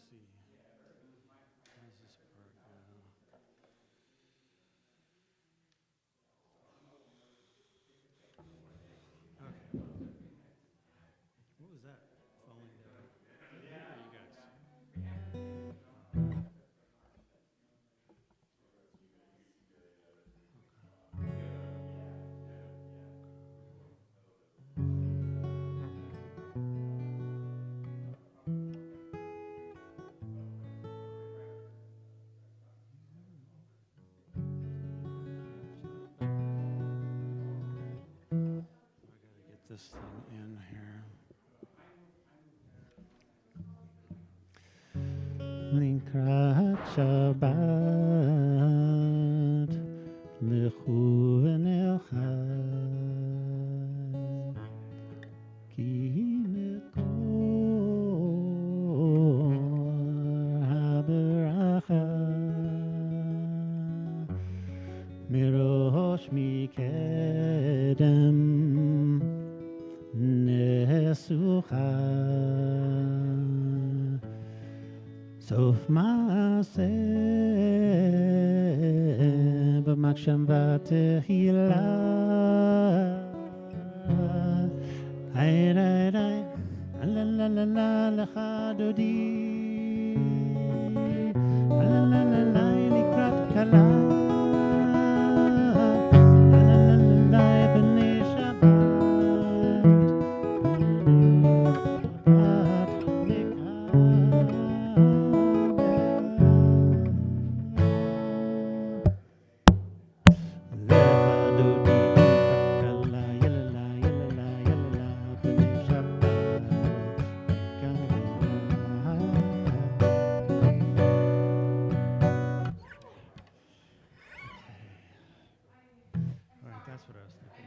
see. How does this work now? Okay. What was that? Falling down. Is that me or you guys? I gotta get this thing in here. Likrat Shabbat Lechu v'nelchad Ki mekor haberacha Mirosh mikedem nesucha Sof maaseh b'makshem v'tehila Hay day day la la la la lecha dodi la la la la likrat kala la la la la b'nei That's what I was thinking.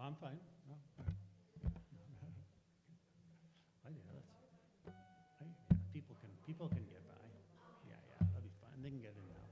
I'm fine. No. People can get by. Yeah, that'll be fine. They can get in and out.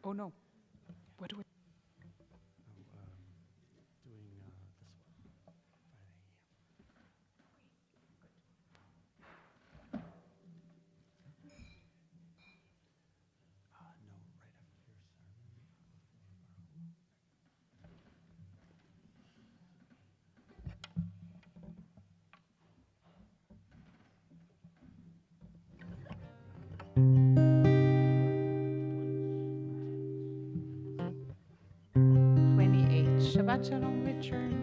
Oh no. What do we? Doing this one. No, right after your sermon. Shabbat Shalom, Richard.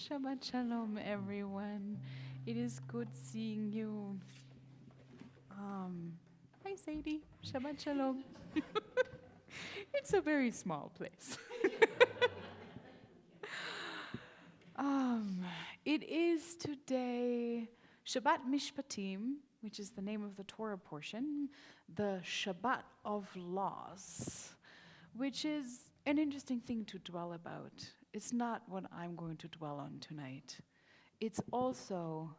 Shabbat Shalom, everyone. It is good seeing you. Hi, Sadie. Shabbat Shalom. It's a very small place. It is today Shabbat Mishpatim, which is the name of the Torah portion, the Shabbat of laws, which is an interesting thing to dwell about. It's not what I'm going to dwell on tonight. It's also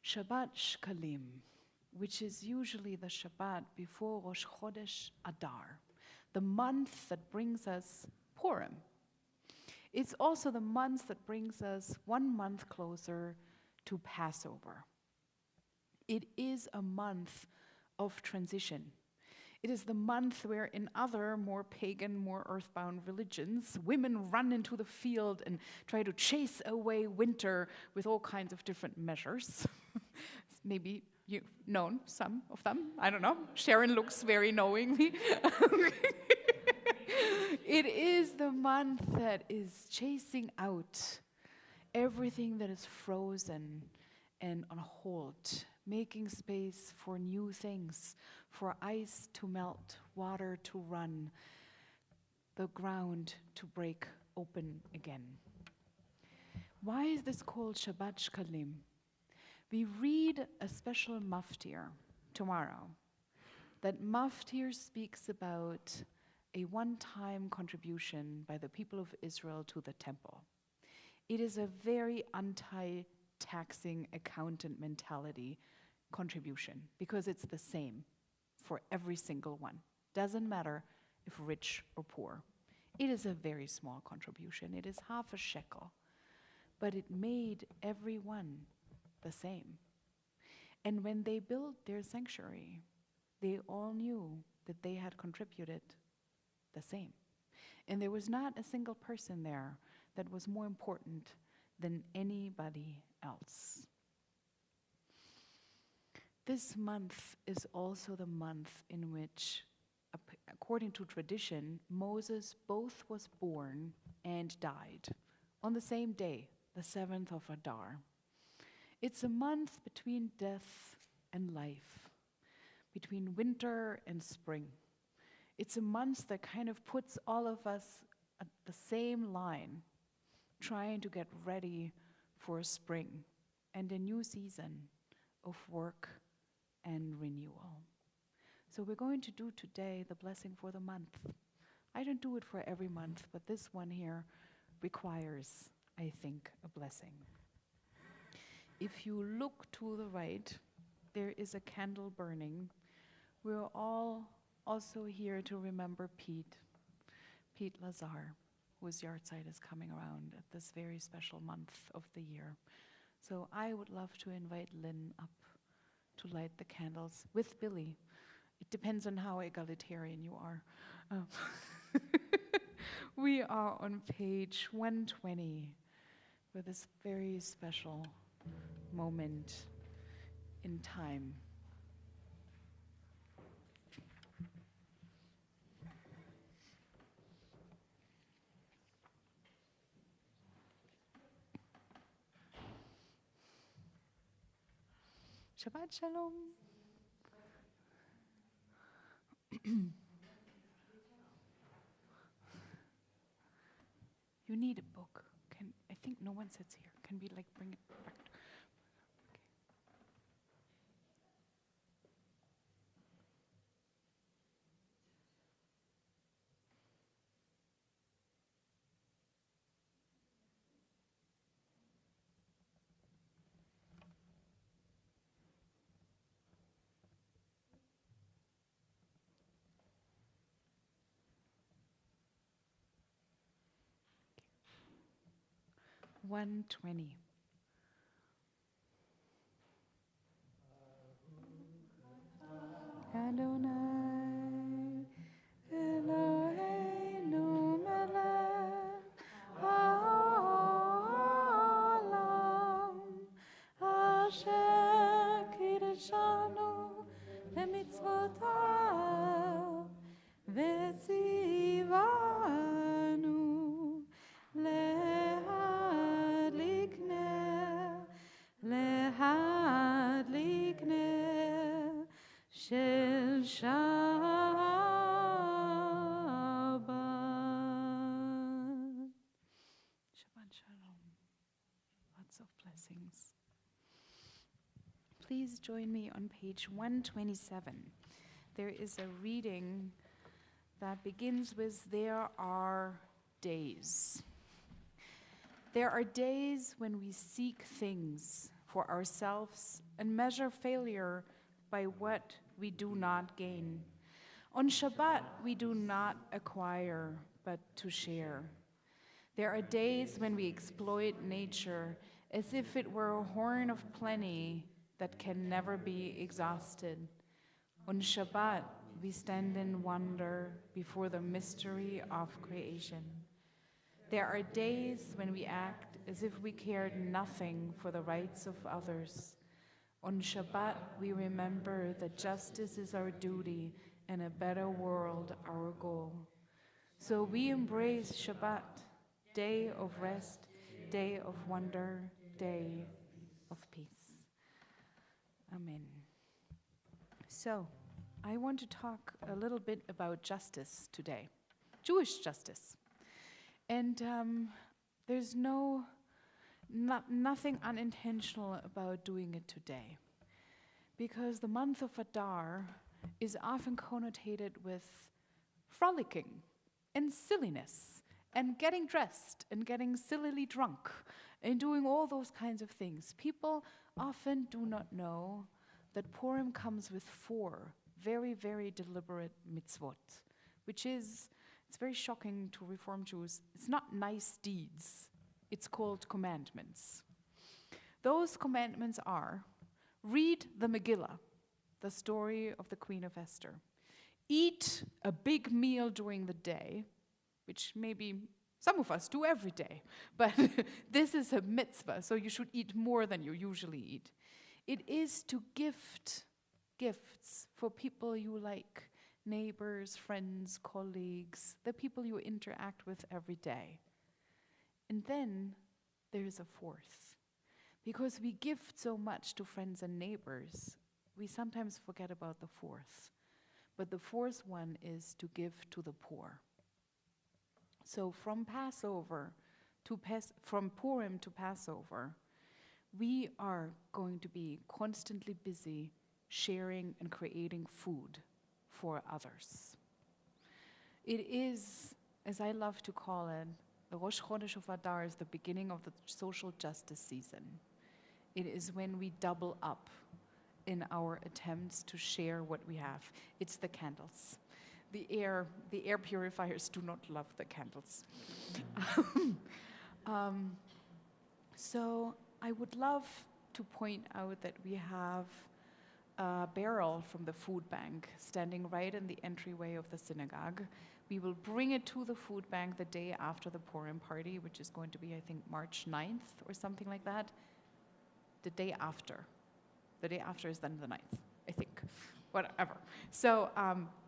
Shabbat Shkalim, which is usually the Shabbat before Rosh Chodesh Adar, the month that brings us Purim. It's also the month that brings us 1 month closer to Passover. It is a month of transition. It is the month where in other more pagan, more earthbound religions, women run into the field and try to chase away winter with all kinds of different measures. Maybe you've known some of them. I don't know. Sharon looks very knowingly. It is the month that is chasing out everything that is frozen and on hold, making space for new things, for ice to melt, water to run, the ground to break open again. Why is this called Shabbat Shkalim? We read a special maftir tomorrow. That maftir speaks about a one-time contribution by the people of Israel to the temple. It is a very anti-taxing accountant mentality contribution because it's the same for every single one. Doesn't matter if rich or poor. It is a very small contribution. It is half a shekel. But it made everyone the same. And when they built their sanctuary, they all knew that they had contributed the same. And there was not a single person there that was more important than anybody else. This month is also the month in which, according to tradition, Moses both was born and died on the same day, the 7th of Adar. It's a month between death and life, between winter and spring. It's a month that kind of puts all of us at the same line, trying to get ready for spring and a new season of work and renewal. So we're going to do today the blessing for the month. I don't do it for every month, but this one here requires, I think, a blessing. If you look to the right, there is a candle burning. We're all also here to remember Pete Lazar, whose yahrzeit is coming around at this very special month of the year. So I would love to invite Lynn up to light the candles with Billy. It depends on how egalitarian you are. Um, we are on page 120 for this very special moment in time. Shabbat Shalom. You need a book. I think no one sits here. Can we bring it back? Okay. 120. Adonai, Eloheinu melech haolam, asher kiddushanu b'mitzvotav, v'tzivanu להדליק נר של שבת. Shabbat Shalom. Lots of blessings. Please join me on page 127. There is a reading that begins with, "There are days." There are days when we seek things for ourselves and measure failure by what we do not gain. On Shabbat, we do not acquire, but to share. There are days when we exploit nature as if it were a horn of plenty that can never be exhausted. On Shabbat, we stand in wonder before the mystery of creation. There are days when we act as if we cared nothing for the rights of others. On Shabbat, we remember that justice is our duty and a better world our goal. So we embrace Shabbat, day of rest, day of wonder, day of peace. Amen. So, I want to talk a little bit about justice today, Jewish justice. And there's nothing unintentional about doing it today, because the month of Adar is often connotated with frolicking and silliness and getting dressed and getting sillily drunk and doing all those kinds of things. People often do not know that Purim comes with 4 very, very deliberate mitzvot, which is, it's very shocking to Reform Jews, it's not nice deeds, it's called commandments. Those commandments are: read the Megillah, the story of the Queen of Esther. Eat a big meal during the day, which maybe some of us do every day, but this is a mitzvah, so you should eat more than you usually eat. It is to gift gifts for people you like, neighbors, friends, colleagues, the people you interact with every day. And then there's a 4th. Because we gift so much to friends and neighbors, we sometimes forget about the 4th. But the 4th one is to give to the poor. So from Purim to Passover, we are going to be constantly busy sharing and creating food for others. It is, as I love to call it, the Rosh Chodesh of Adar is the beginning of the social justice season. It is when we double up in our attempts to share what we have. It's the candles. The air purifiers do not love the candles. So I would love to point out that we have a barrel from the food bank standing right in the entryway of the synagogue. We will bring it to the food bank the day after the Purim party, which is going to be, I think, March 9th or something like that. The day after. The day after is then the 9th, I think. Whatever. So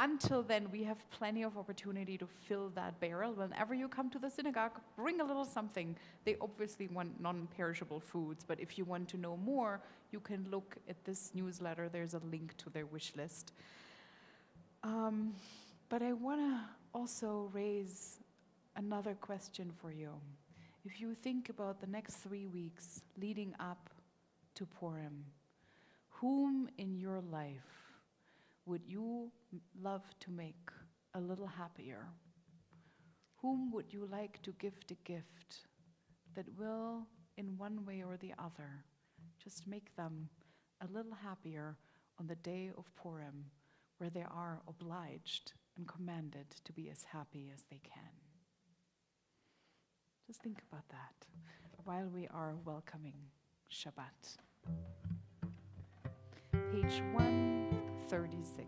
until then, we have plenty of opportunity to fill that barrel. Whenever you come to the synagogue, bring a little something. They obviously want non-perishable foods, but if you want to know more, you can look at this newsletter. There's a link to their wish list. But I want to also raise another question for you. If you think about the next 3 weeks leading up to Purim, whom in your life would you love to make a little happier? Whom would you like to gift a gift that will, in one way or the other, just make them a little happier on the day of Purim, where they are obliged and commanded to be as happy as they can? Just think about that while we are welcoming Shabbat. Page 136.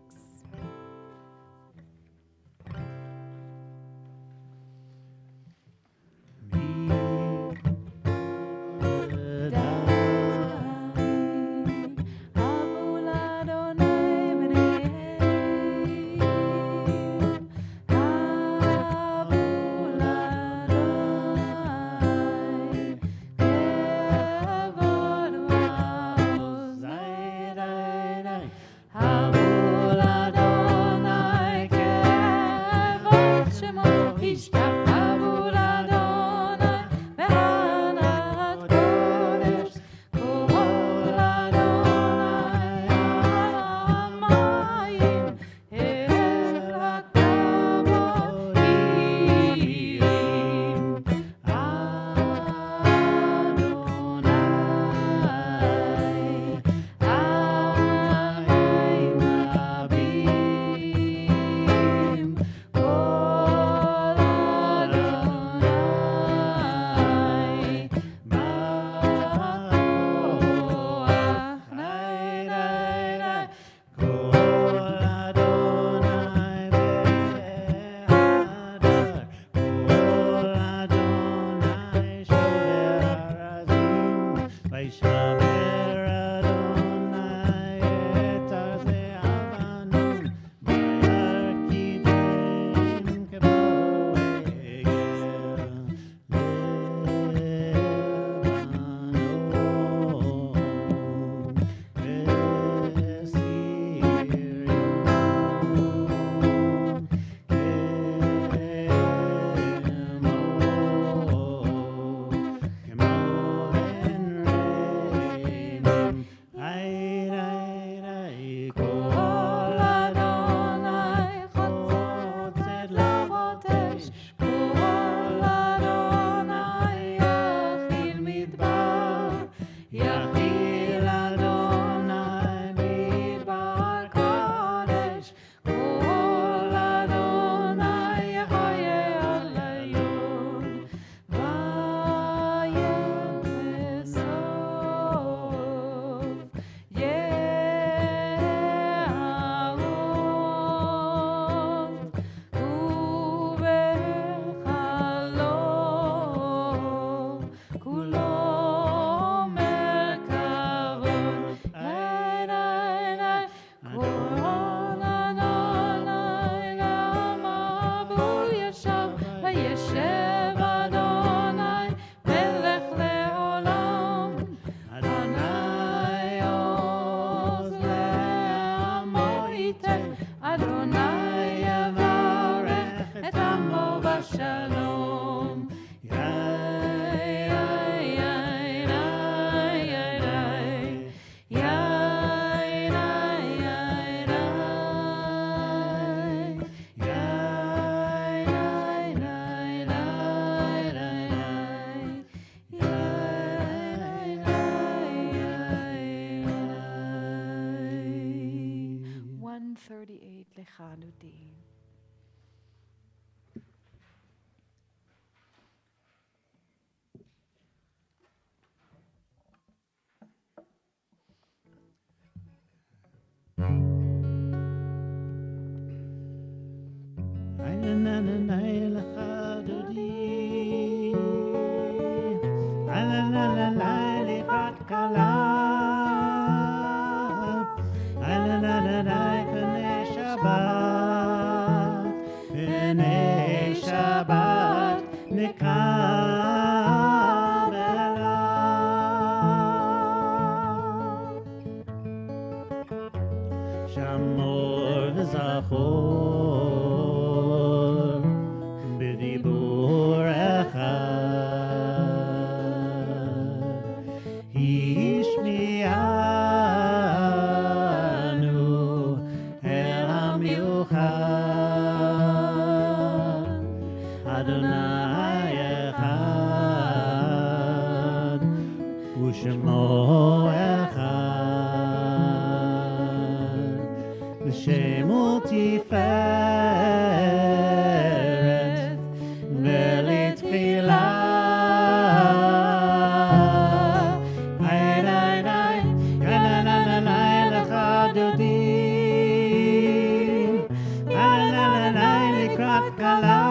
Lechanudi. שמור וזכור בדיבור אחד השמיענו אל המיוחד אדוני אחד ושמו אחד לשם ותפארת ולתחילה עין עין עין עין עין עין לך דודי עין עין עין לקראת כלה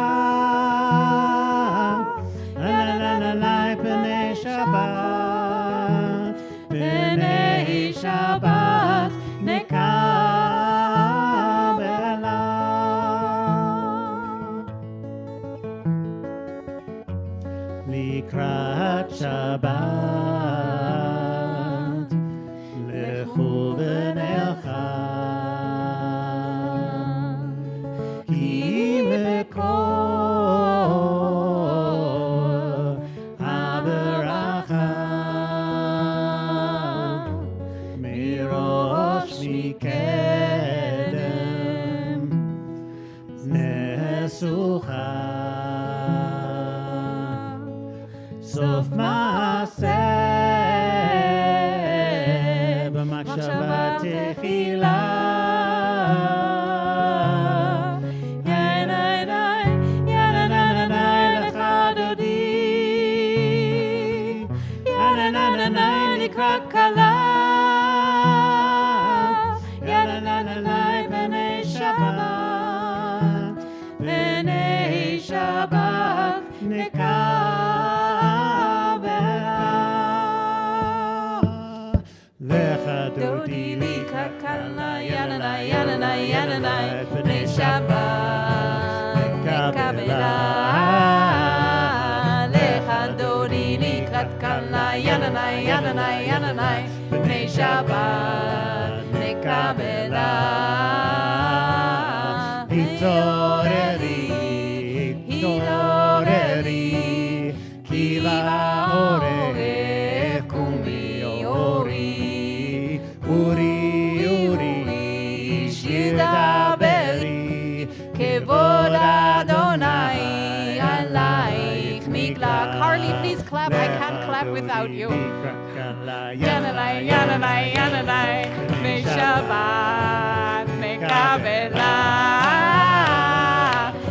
עין עין עין פני שבת פני שבת לקראת שבת לכו ונלכה כי מקור הברכה מראש מקדם נסוכה סוף מעשה במחשבה תחילה יין עין עין יין עין עין לך דודי יין עין עין לקראת כלה יין עין עין פני שבת פני שבת דודי לקראת כלה יננה יננה יננה פני שבת נקבלה לך דודי לקראת כלה יננה יננה יננה פני שבת נקבלה התעוררי התעוררי כי לאורך קומי אורי אורי אורי שיר דברי כבוד אדוני עלייך מקלט. Harley, please clap. I can't clap without you. ינאי ינאי ינאי בשבת מקבלה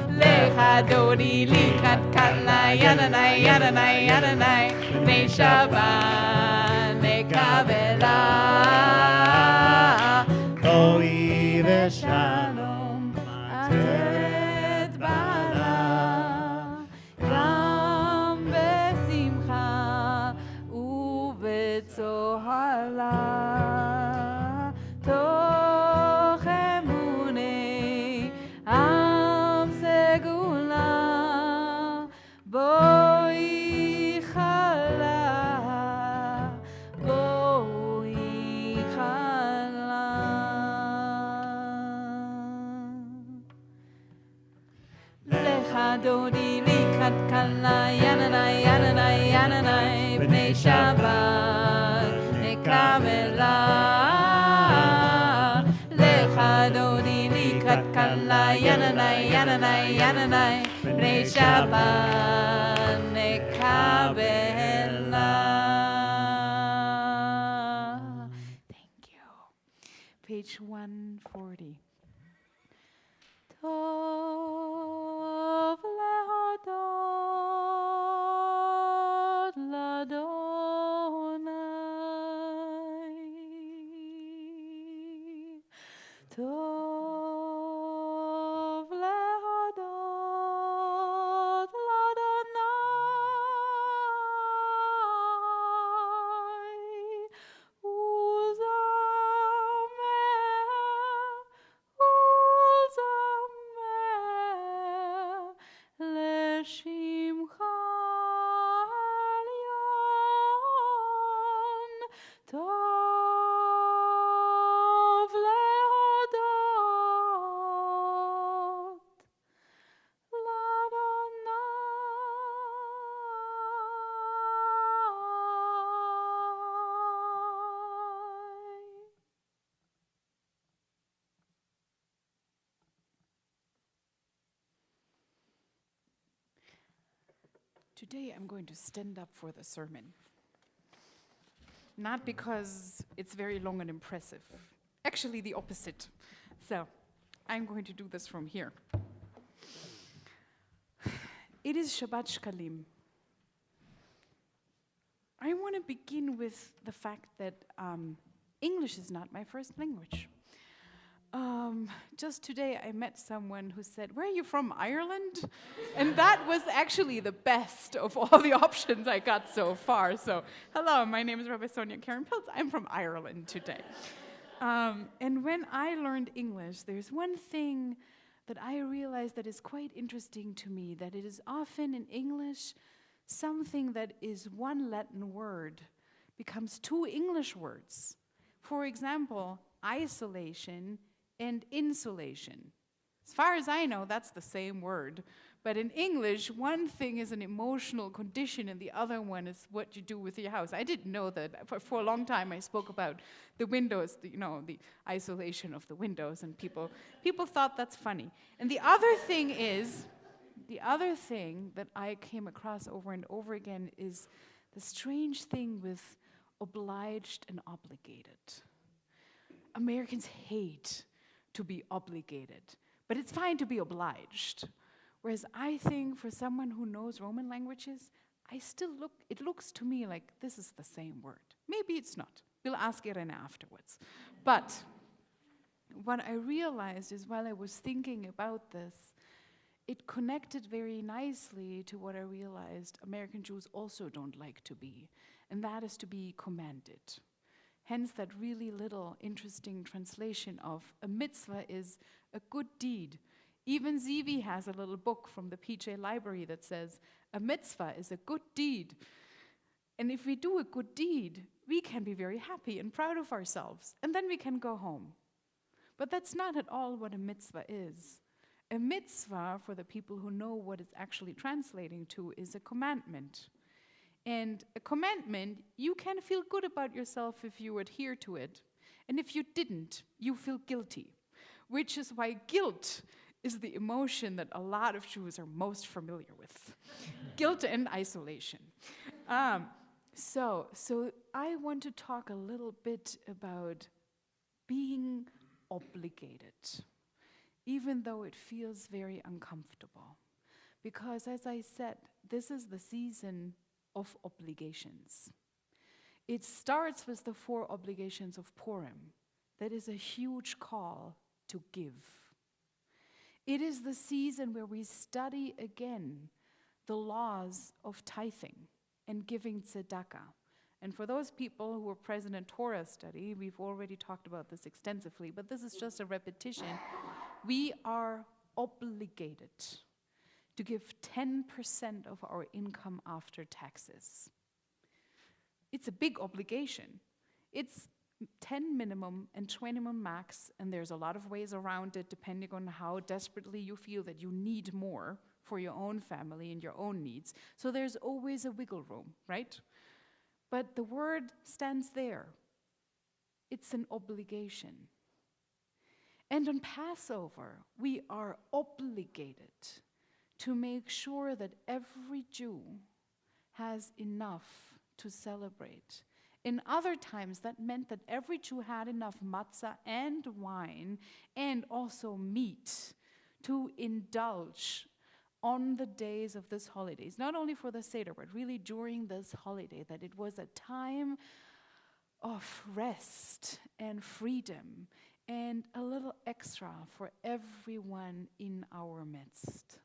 לך דודי לקראת כלה ינאי ינאי ינאי בשבת מקבלה בואי ושלום עטרת בעלה גם בשמחה ובצוהלה תוך אמוני עם סגולה בואי חלה בואי חלה לך דודי לקראת כלה ינאי ינאי ינאי בני שבת נקבלה לך דודי לקראת כלה ינאי ינאי ינאי בני שבת נקבלה. Thank you. Page 140. טוב להודות לאדוני טוב להודות Today I'm going to stand up for the sermon. Not because it's very long and impressive. Actually, the opposite. So, I'm going to do this from here. It is Shabbat Shkalim. I want to begin with the fact that English is not my first language. Just today I met someone who said, "Where are you from, Ireland?" And that was actually the best of all the options I got so far. So, hello, my name is Rabbi Sonia Karen Pilz. I'm from Ireland today. And when I learned English, there's one thing that I realized that is quite interesting to me, that it is often in English something that is one Latin word becomes two English words. For example, isolation and insulation. As far as I know, that's the same word. But in English, one thing is an emotional condition and the other one is what you do with your house. I didn't know that. For a long time, I spoke about the windows, the isolation of the windows, and people thought that's funny. And the other thing that I came across over and over again is the strange thing with obliged and obligated. Americans hate to be obligated, but it's fine to be obliged. Whereas I think for someone who knows Roman languages, it looks to me like this is the same word. Maybe it's not. We'll ask Irene afterwards. But what I realized is while I was thinking about this, it connected very nicely to what I realized American Jews also don't like to be, and that is to be commanded. Hence that really little interesting translation of a mitzvah is a good deed. Even Zivi has a little book from the PJ library that says, a mitzvah is a good deed. And if we do a good deed, we can be very happy and proud of ourselves, and then we can go home. But that's not at all what a mitzvah is. A mitzvah, for the people who know what it's actually translating to, is a commandment. And a commandment, you can feel good about yourself if you adhere to it. And if you didn't, you feel guilty. Which is why guilt is the emotion that a lot of Jews are most familiar with. Guilt and isolation. So I want to talk a little bit about being obligated, even though it feels very uncomfortable. Because as I said, this is the season of obligations. It starts with the 4 obligations of Purim. That is a huge call to give. It is the season where we study again the laws of tithing and giving tzedakah. And for those people who were present in Torah study, we've already talked about this extensively, but this is just a repetition. We are obligated to give 10% of our income after taxes. It's a big obligation. It's 10 minimum and 20 max, and there's a lot of ways around it depending on how desperately you feel that you need more for your own family and your own needs. So there's always a wiggle room, right? But the word stands there. It's an obligation. And on Passover, we are obligated to make sure that every Jew has enough to celebrate. In other times, that meant that every Jew had enough matzah and wine and also meat to indulge on the days of this holidays, not only for the Seder, but really during this holiday, that it was a time of rest and freedom and a little extra for everyone in our midst.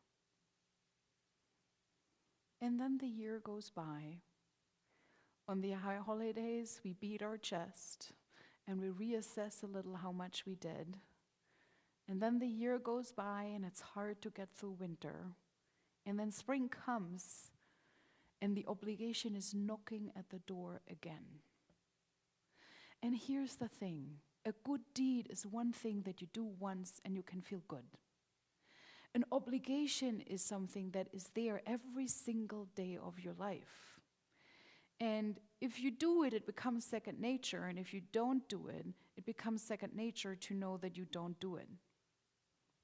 And then the year goes by. On the high holidays, we beat our chest and we reassess a little how much we did. And then the year goes by and it's hard to get through winter. And then spring comes and the obligation is knocking at the door again. And here's the thing. A good deed is one thing that you do once and you can feel good. An obligation is something that is there every single day of your life. And if you do it, it becomes second nature. And if you don't do it, it becomes second nature to know that you don't do it.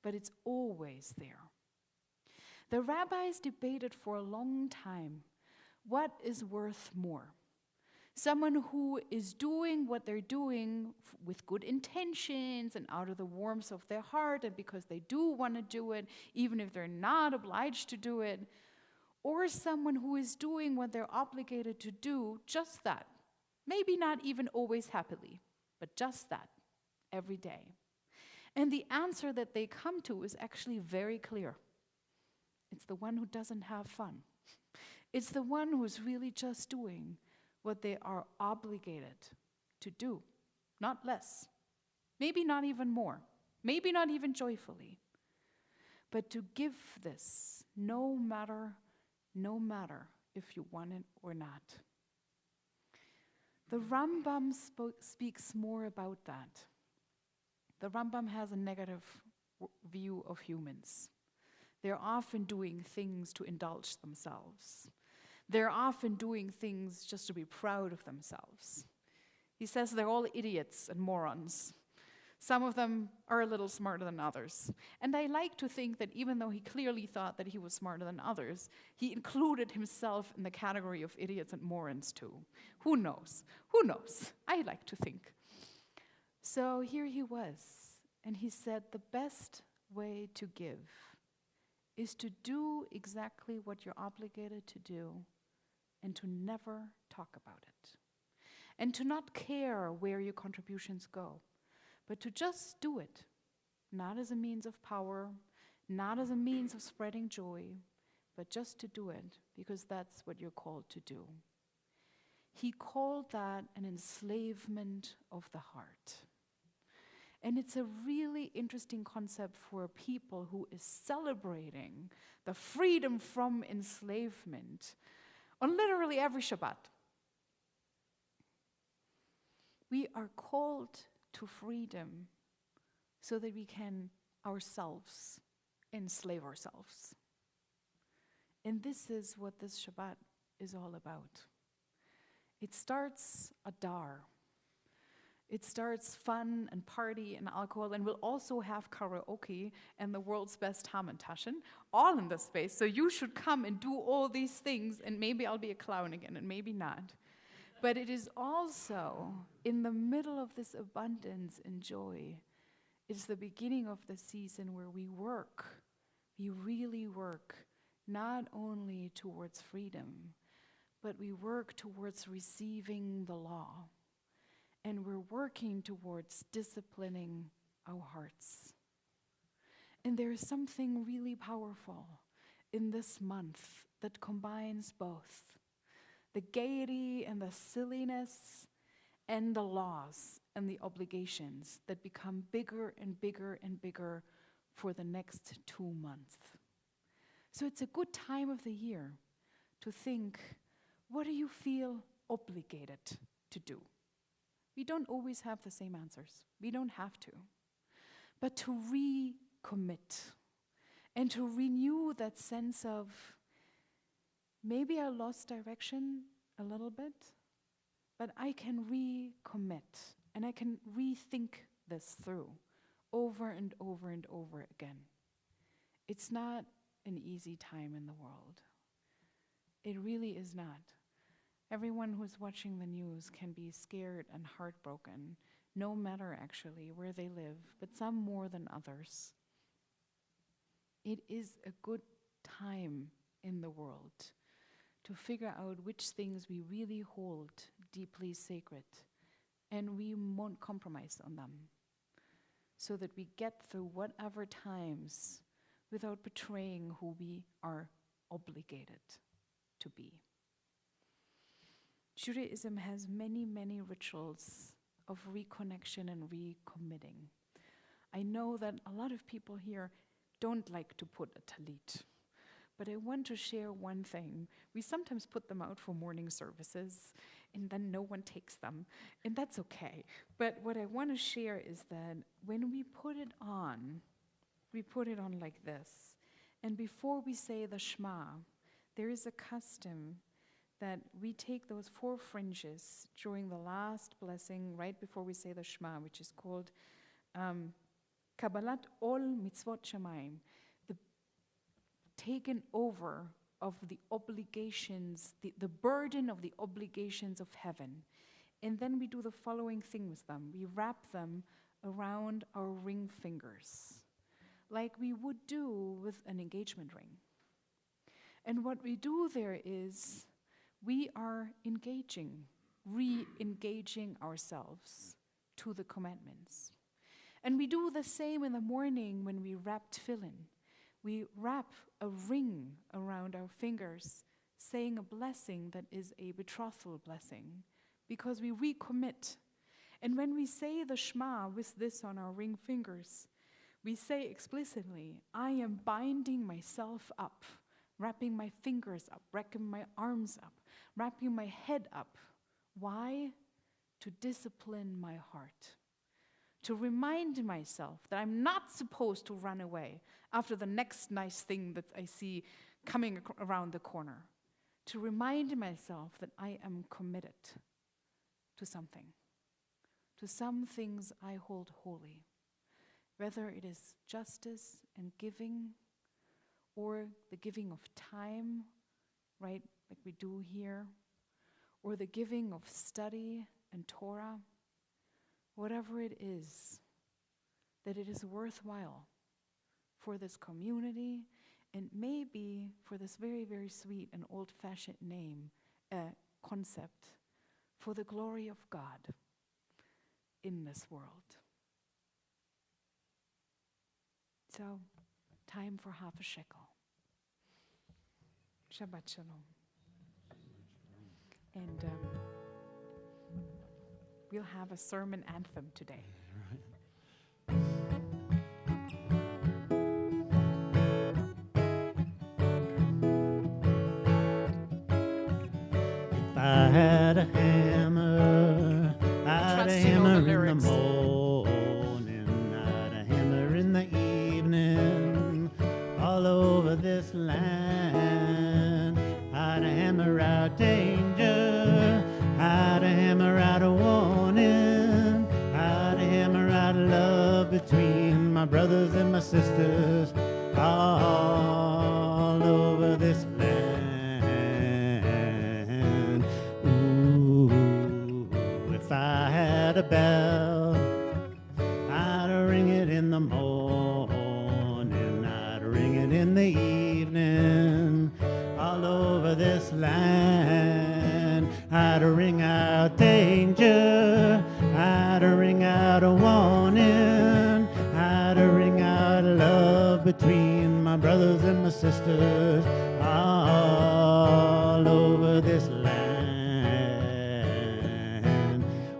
But it's always there. The rabbis debated for a long time what is worth more. Someone who is doing what they're doing with good intentions and out of the warmth of their heart and because they do want to do it, even if they're not obliged to do it, or someone who is doing what they're obligated to do, just that. Maybe not even always happily, but just that, every day. And the answer that they come to is actually very clear. It's the one who doesn't have fun. It's the one who's really just doing what they are obligated to do, not less, maybe not even more, maybe not even joyfully, but to give this no matter if you want it or not. The Rambam speaks more about that. The Rambam has a negative view of humans. They're often doing things to indulge themselves. They're often doing things just to be proud of themselves. He says they're all idiots and morons. Some of them are a little smarter than others. And I like to think that even though he clearly thought that he was smarter than others, he included himself in the category of idiots and morons too. Who knows? Who knows? I like to think. So here he was, and he said the best way to give is to do exactly what you're obligated to do and to never talk about it. And to not care where your contributions go, but to just do it, not as a means of power, not as a means of spreading joy, but just to do it because that's what you're called to do. He called that an enslavement of the heart. And it's a really interesting concept for a people who is celebrating the freedom from enslavement on literally every Shabbat. We are called to freedom so that we can ourselves enslave ourselves. And this is what this Shabbat is all about. It starts Adar. It starts fun and party and alcohol, and we'll also have karaoke and the world's best Hamantaschen, all in this space. So you should come and do all these things, and maybe I'll be a clown again, and maybe not. But it is also in the middle of this abundance and joy. It's the beginning of the season where we work. We really work, not only towards freedom, but we work towards receiving the law. And we're working towards disciplining our hearts. And there is something really powerful in this month that combines both the gaiety and the silliness and the laws and the obligations that become bigger and bigger and bigger for the next 2 months. So it's a good time of the year to think, what do you feel obligated to do? We don't always have the same answers. We don't have to. But to recommit and to renew that sense of, maybe I lost direction a little bit, but I can recommit and I can rethink this through over and over and over again. It's not an easy time in the world. It really is not. Everyone who's watching the news can be scared and heartbroken, no matter actually where they live, but some more than others. It is a good time in the world to figure out which things we really hold deeply sacred, and we won't compromise on them, so that we get through whatever times without betraying who we are obligated to be. Judaism has many, many rituals of reconnection and recommitting. I know that a lot of people here don't like to put a talit, but I want to share one thing. We sometimes put them out for morning services, and then no one takes them, and that's okay. But what I want to share is that when we put it on like this. And before we say the Shema, there is a custom that we take those 4 fringes during the last blessing right before we say the Shema, which is called Kabbalat Ol Mitzvot Shamayim, taken over of the obligations, the burden of the obligations of heaven. And then we do the following thing with them. We wrap them around our ring fingers, like we would do with an engagement ring. And what we do there is we are engaging, re-engaging ourselves to the commandments. And we do the same in the morning when we wrap tefillin. We wrap a ring around our fingers, saying a blessing that is a betrothal blessing, because we recommit. And when we say the Shema with this on our ring fingers, we say explicitly, I am binding myself up, wrapping my fingers up, wrapping my arms up, wrapping my head up. Why? To discipline my heart. To remind myself that I'm not supposed to run away after the next nice thing that I see coming around the corner. To remind myself that I am committed to something, to some things I hold holy, whether it is justice and giving, or the giving of time, right, like we do here, or the giving of study and Torah. Whatever it is, that it is worthwhile for this community and maybe for this very, very sweet and old-fashioned name, concept, for the glory of God in this world. So, time for half a shekel. Shabbat Shalom. And we'll have a sermon anthem today. If I had a hammer, I'd hammer in the morning, I'd hammer in the evening, all over this land. I'd hammer out danger, I'd hammer out a warning, I'd hammer out love between my brothers and my sisters, all over this land. Ooh, if I had a bell, I'd ring it in the morning, I'd ring it in the evening, all over this land. I'd ring out danger, I'd ring out a warning, I'd ring out love between my brothers and my sisters, all over this land.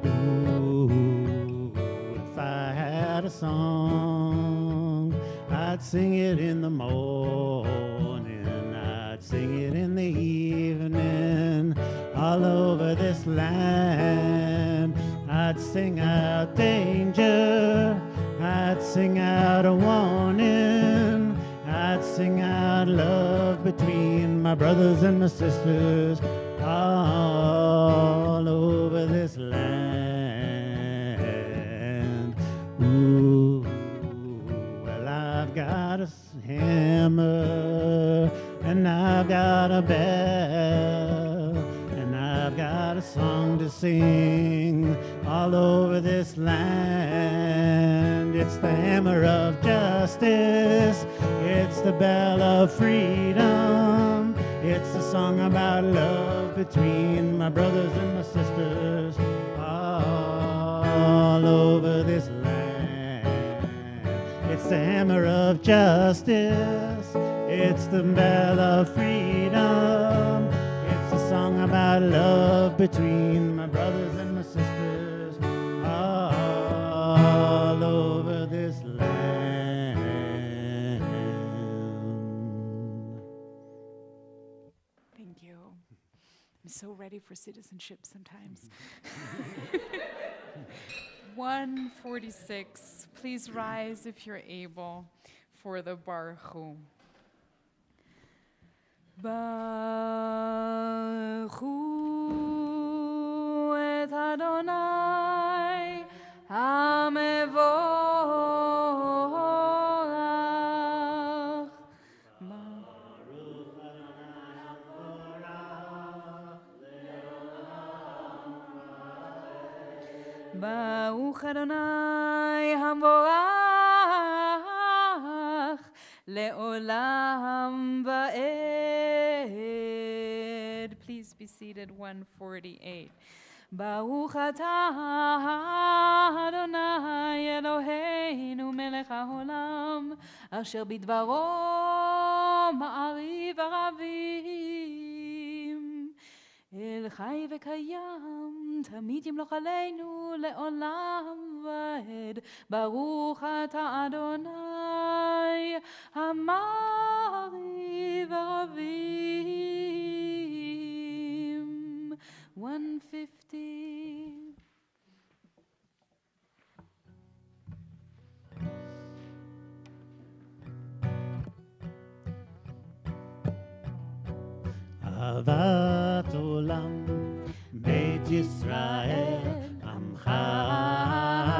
Ooh, if I had a song, I'd sing it in the morning, I'd sing it in the evening, all over this land. I'd sing out danger, I'd sing out a warning, I'd sing out love between my brothers and my sisters, all over this land. Ooh, well, I've got a hammer, and I've got a bell, and I've got a song to sing all over this land. It's the hammer of justice, it's the bell of freedom, it's a song about love between my brothers and my sisters, all over this land. It's the hammer of justice, it's the bell of freedom, it's a song about love between my brothers and my sisters, all over this land. Thank you. I'm so ready for citizenship sometimes. 146. Please rise if you're able for the Baruch Hu. Baruch Hu et Adonai HaMevorach. Baruch Adonai Hamvorach Le'olam Va'ed. Please be seated, 148. Baruch atah Adonai Eloheinu melech haolam asher bidvaro ma'ariv aravim el chai v'kayam tamid yimloch aleinu le'olam va'ed. Baruch atah Adonai ha'ma'ariv aravim. 150. אהבת עולם, בית ישראל, עמך אהבת.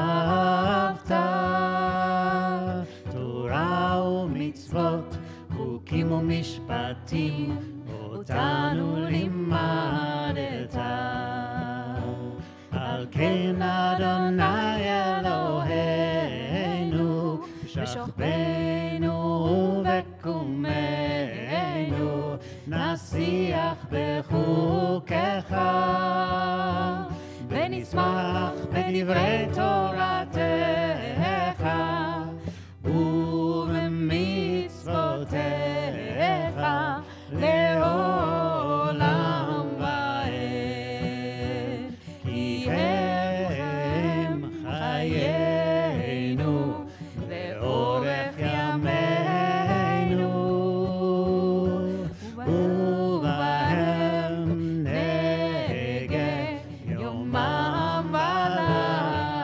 תורה ומצוות, חוקים ומשפטים, אותנו לימדת. על כן אדוני אלוהינו, בשכבנו ובקומנו, נשיח בחוקיך, ונשמח בדברי תורתך, ובמצוותיך לעולם ועד. כי הם חיינו לאורך ימינו, ובהם נהגה יומם ולילה.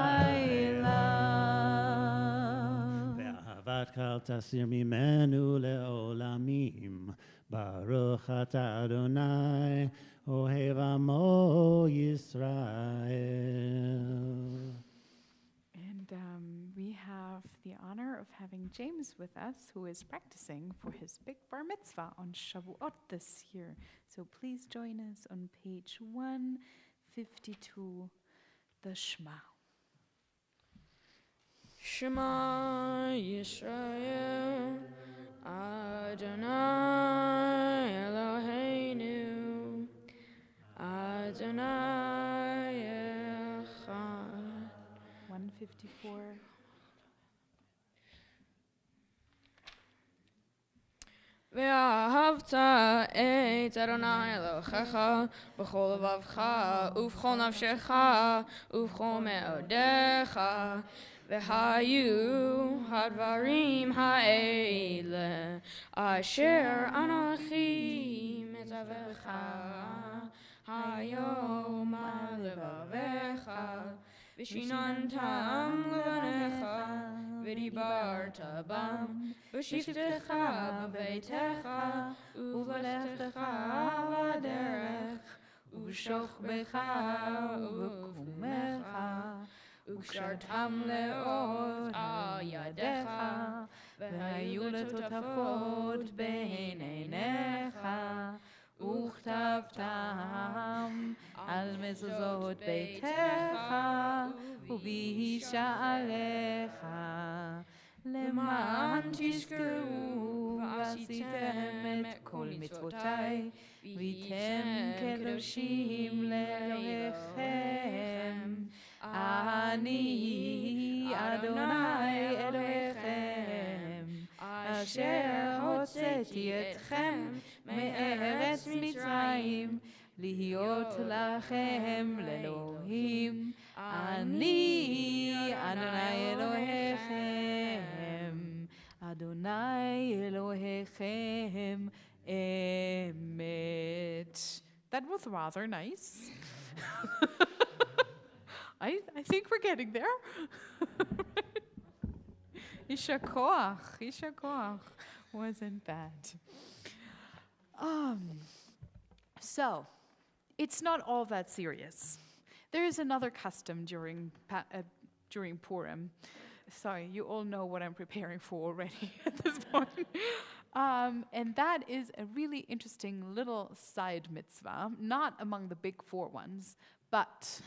ואהבת קהל תסיר ממנו לעולמים. ברוך אתה אדוני אוהב עמו ישראל. And we have the honor of having James with us, who is practicing for his big bar mitzvah on Shavuot this year. So please join us on page 152, the Shema. Shema Yisrael, Adonai Eloheinu, Adonai Echad. 154. ואהבת את אדוני אלוהיך בכל לבבך ובכל נפשך ובכל מאודיך. והיו הדברים האלה אשר אנוכי מצווך היום על לבביך, ושיננתם לבניך ודיברת בם בשבתך בביתך ובלכתך בדרך ובשוכבך ובקומך, וקשרתם לאות על ידיך, והיו לטוטפות בין עיניך, וכתבתם על מזוזות ביתך ובשעריך, למען תזכרו ועשיתם את כל מצוותיי, והייתם קדושים לאלוהיכם. אני אדוני אלוהיכם, אשר הוצאתי אתכם מארץ מצרים, להיות לכם לאלוהים. אני אדוני אלוהיכם, אדוני אלוהיכם אמת. That was rather nice. I think we're getting there. Yisha koach. Wasn't bad. So, it's not all that serious. There is another custom during Purim. Sorry, you all know what I'm preparing for already at this point. And that is a really interesting little side mitzvah, not among the big four ones, but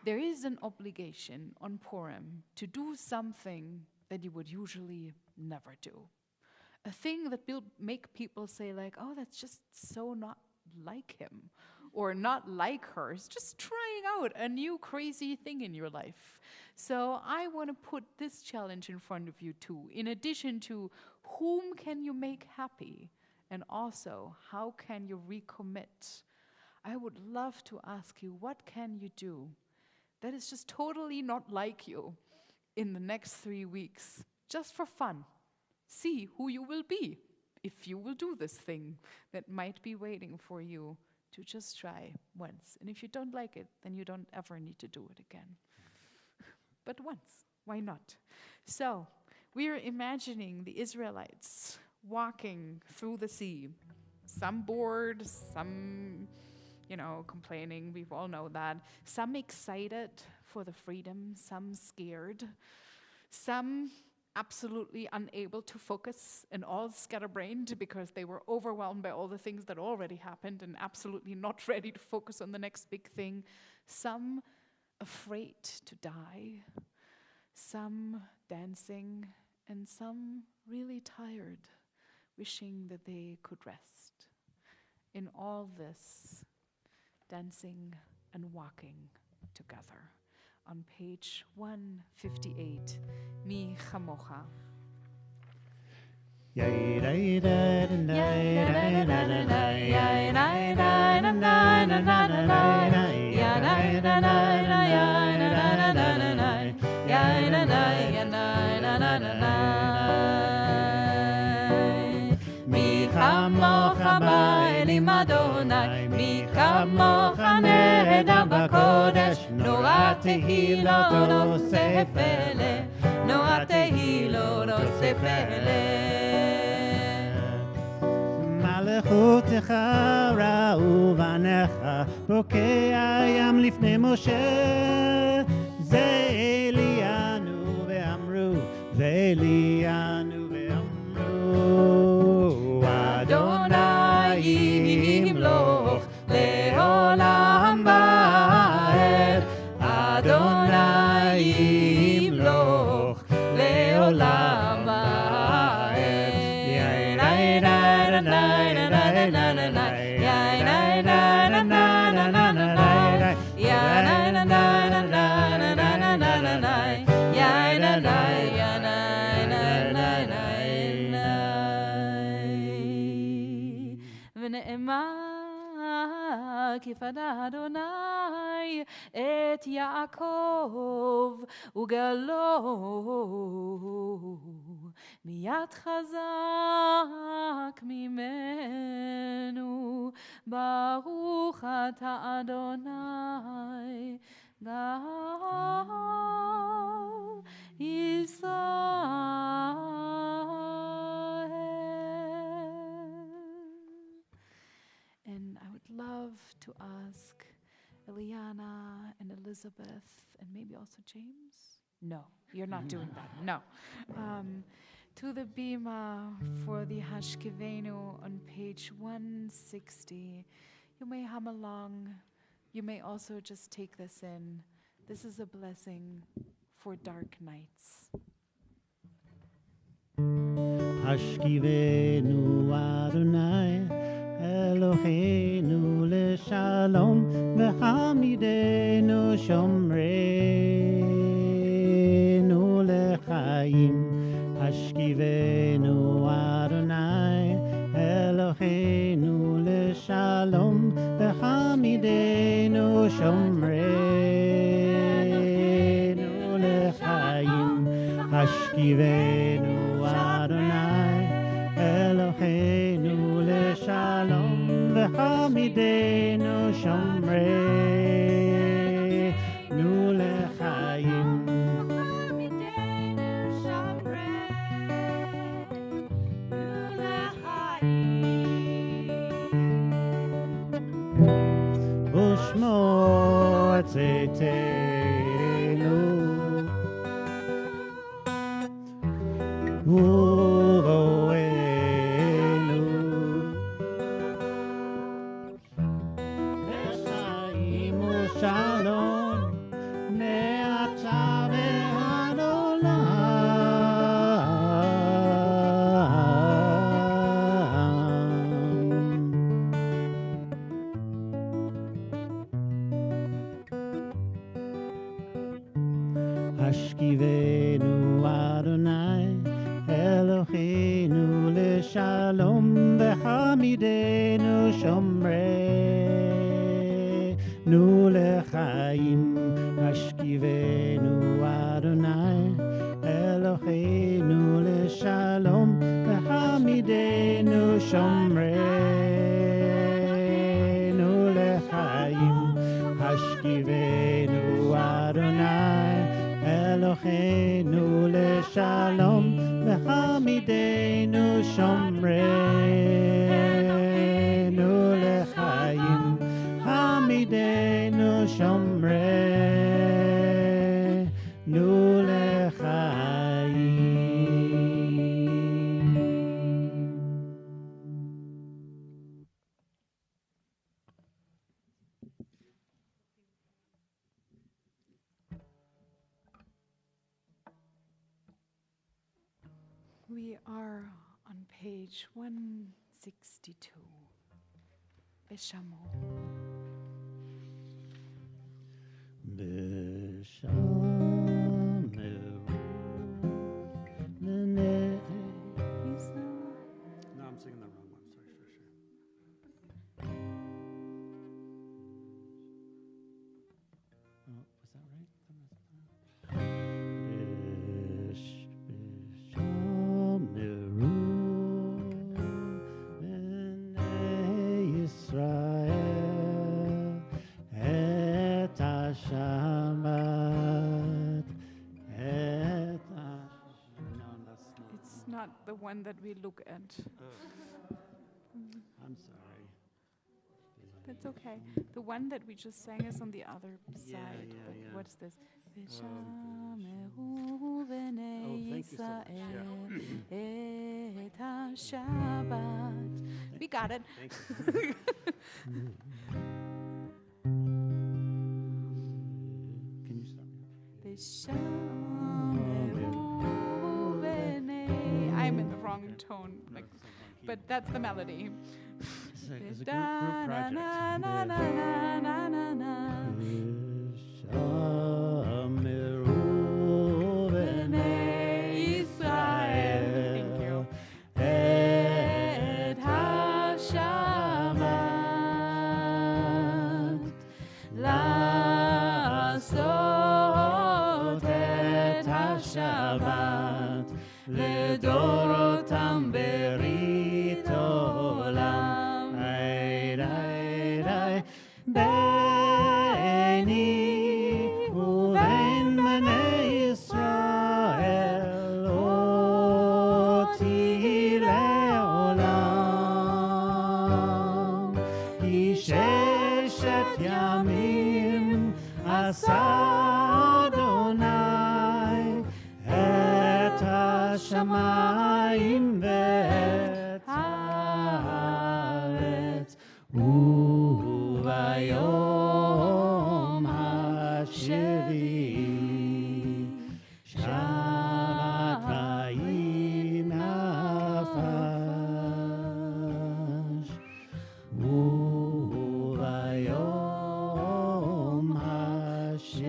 there is an obligation on Purim to do something that you would usually never do. A thing that will make people say like, oh, that's just so not like him or not like her. It's just trying out a new crazy thing in your life. So I want to put this challenge in front of you too. In addition to whom can you make happy, and also how can you recommit? I would love to ask you, what can you do that is just totally not like you in the next 3 weeks, just for fun? See who you will be if you will do this thing that might be waiting for you to just try once. And if you don't like it, then you don't ever need to do it again. But once, why not? So we're imagining the Israelites walking through the sea. Some bored, some, complaining. We all know that. Some excited for the freedom, some scared, some absolutely unable to focus and all scatterbrained because they were overwhelmed by all the things that already happened and absolutely not ready to focus on the next big thing. Some afraid to die, some dancing, and some really tired, wishing that they could rest. In all this, dancing and walking together. On page 158, Mi Chamocha. מי כמוך באלים אדוני, מי כמוך נהדר בקודש, נורא תהילו נוסף אלה, נורא תהילו נוסף אלה. מלכותך ראו בניך, בוקע ים לפני משה, זה אלינו ואמרו, זה אלינו ואמרו, אדוני ימלוך לעולם ועד, אדוני ימלוך לעולם ועד. ונאמר כי פדה אדוני את יעקב וגלו מיד חזק ממנו, ברוך אתה אדוני גאל ישראל. And I would love to ask Eliana and Elizabeth and maybe also James. No, you're not doing that. No. To the Bima for the Hashkivenu on page 160. You may hum along. You may also just take this in. This is a blessing for dark nights. Hashkivenu Adonai Eloheinu leshalom v'hamidenu shomreinu lechaim. Hashkivenu Adonai Eloheinu leshalom v'hamidenu shomreinu lechaim. Hashkivenu Adonai Eloheinu leshalom v'hamidenu shomreinu lechaim. Ushmo tzitenu uroenu lechaim ushalom לשלום וחמידנו שומרנו לחיים השכיבנו אדוני אלוהינו לשלום וחמידנו שומרנו לחיים השכיבנו אדוני אלוהינו לשלום וחמידנו שומרנו לחיים חמידנו שומרנו לחיים. We are on page 162. Beshamo. No, I'm singing the wrong one. Sorry, sure. Oh, was that right? Israel et Hashamat et No, that's not. It's not the one that we look at. I'm sorry. That's okay. The one that we just sang is on the other Yeah, side. yeah, But yeah. what's this? thank you so much. We got it. Thank you. Can you stop? I'm in the wrong tone, like, but that's the melody. It's a group project. Thank you. Et Hashamat לעשות את השבת לדורותם ברית עולם. ביני ובין בני ישראל אותי לעולם. כי ששת ימים עשה אדוני את השמיים ואת הארץ, וביום השביעי שבת ויהי נפש, וביום השביעי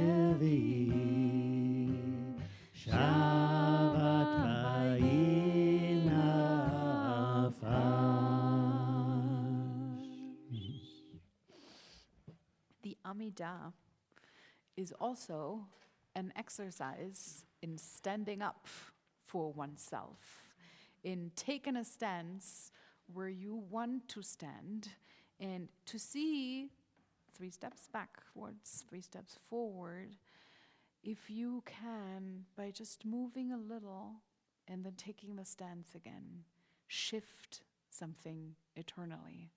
שבת ויהי נפש. The Amidah is also an exercise in standing up for oneself, in taking a stance where you want to stand and to see 3 steps backwards, 3 steps forward, if you can, by just moving a little and then taking the stance again, shift something eternally